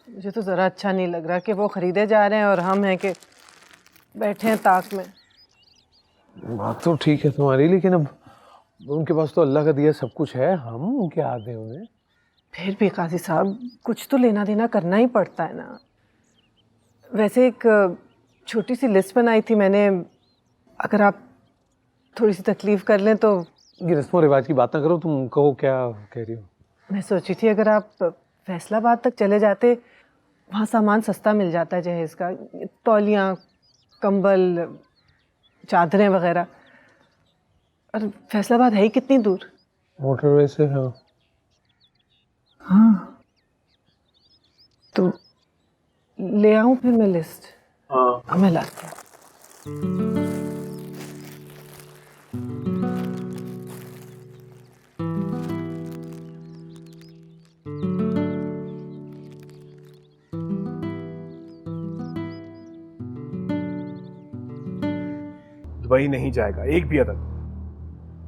मुझे तो ज़रा अच्छा नहीं लग रहा कि वो खरीदे जा रहे हैं और हम हैं कि बैठे हैं ताक में। बात तो ठीक है तुम्हारी, लेकिन अब उनके पास तो अल्लाह का दिया सब कुछ है, हम क्या दें उन्हें। फिर भी काजी साहब कुछ तो लेना देना करना ही पड़ता है ना। वैसे एक छोटी सी लिस्ट बनाई थी मैंने, अगर आप थोड़ी सी तकलीफ कर लें तो। ये रस्मों रिवाज की बात ना करो, तुम कहो क्या कह रही हो। मैं सोची थी अगर आप फैसलाबाद तक चले जाते, वहाँ सामान सस्ता मिल जाता है जहेज का, तौलियाँ, कंबल, चादरें वगैरह। और फैसलाबाद है ही कितनी दूर। मोटरवे से हाँ। हाँ तो ले आऊँ फिर मैं लिस्ट। हाँ मैं लाती हूँ। दुबई नहीं जाएगा एक भी अदद।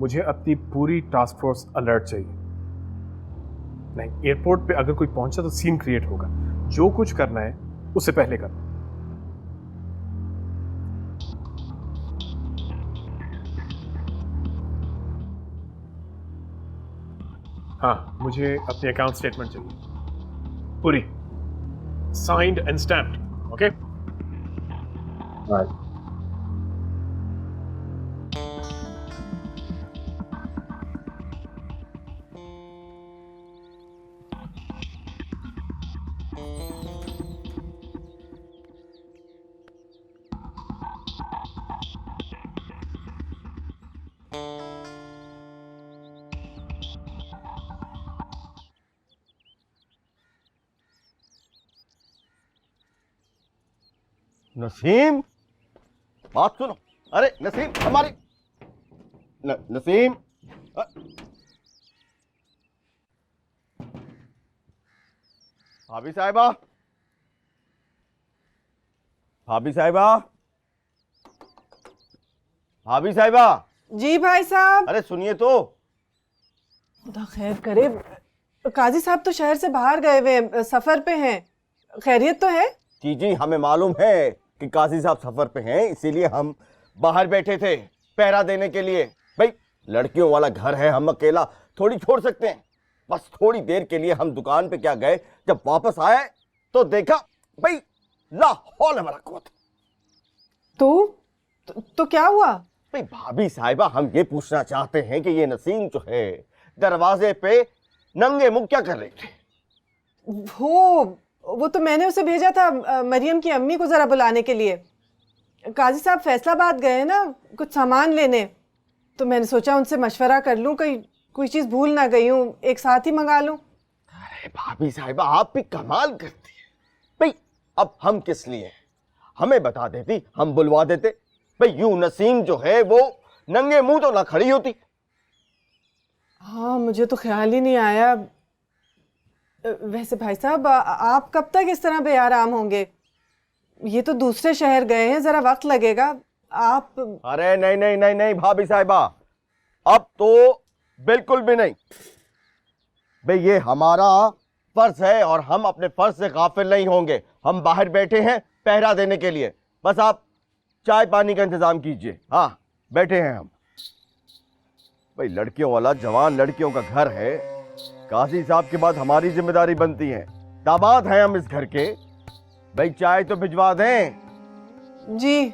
मुझे अपनी पूरी टास्क फोर्स अलर्ट चाहिए। नहीं, एयरपोर्ट पे अगर कोई पहुंचा तो सीन क्रिएट होगा। जो कुछ करना है उससे पहले करना। हाँ, मुझे अपनी अकाउंट स्टेटमेंट चाहिए पूरी, signed and stamped. Okay Naseem, बात सुनो। अरे नसीम, हमारी नसीम। भाभी साहिबा, भाभी साहिबा, भाभी साहिबा। जी भाई साहब। अरे सुनिए तो। खुदा खैर करे, काजी साहब तो शहर से बाहर गए हुए, सफर पे हैं। खैरियत तो है? जी जी, हमें मालूम है कि काजी साहब सफर पे हैं, इसीलिए हम बाहर बैठे थे पहरा देने के लिए। भाई लड़कियों वाला घर है, हम अकेला थोड़ी छोड़ सकते हैं। बस थोड़ी देर के लिए हम दुकान पे क्या गए, जब वापस आए तो देखा भाई ला हौल वला कुव्वत। तो क्या हुआ? भाई भाभी साहिबा, हम ये पूछना चाहते हैं कि ये नसीम जो है दरवाजे पे नंगे मुंह क्या कर रही थी? वो तो मैंने उसे भेजा था मरियम की अम्मी को जरा बुलाने के लिए। काजी साहब फैसलाबाद गए ना कुछ सामान लेने, तो मैंने सोचा उनसे मशवरा कर लूं, कहीं कोई चीज भूल ना गई हूं, एक साथ ही मंगा लूं। अरे भाभी साहिबा, आप भी कमाल करती है। भाई अब हम किस लिए, हमें बता देती, हम बुलवा देते। भाई यूं नसीम जो है वो नंगे मुंह तो ना खड़ी होती। हाँ मुझे तो ख्याल ही नहीं आया। वैसे भाई साहब आप कब तक इस तरह बेआराम होंगे? ये तो दूसरे शहर गए हैं, जरा वक्त लगेगा। आप अरे नहीं नहीं नहीं नहीं भाभी साहिबा, अब तो बिल्कुल भी नहीं। भाई ये हमारा फर्ज है और हम अपने फर्ज से गाफिल नहीं होंगे। हम बाहर बैठे हैं पहरा देने के लिए, बस आप चाय पानी का इंतजाम कीजिए। हाँ बैठे हैं हम। भाई लड़कियों वाला जवान लड़कियों का घर है, काजी साहब के बाद हमारी जिम्मेदारी बनती है। दामाद हैं हम इस घर के, भाई चाय तो भिजवा दें। जी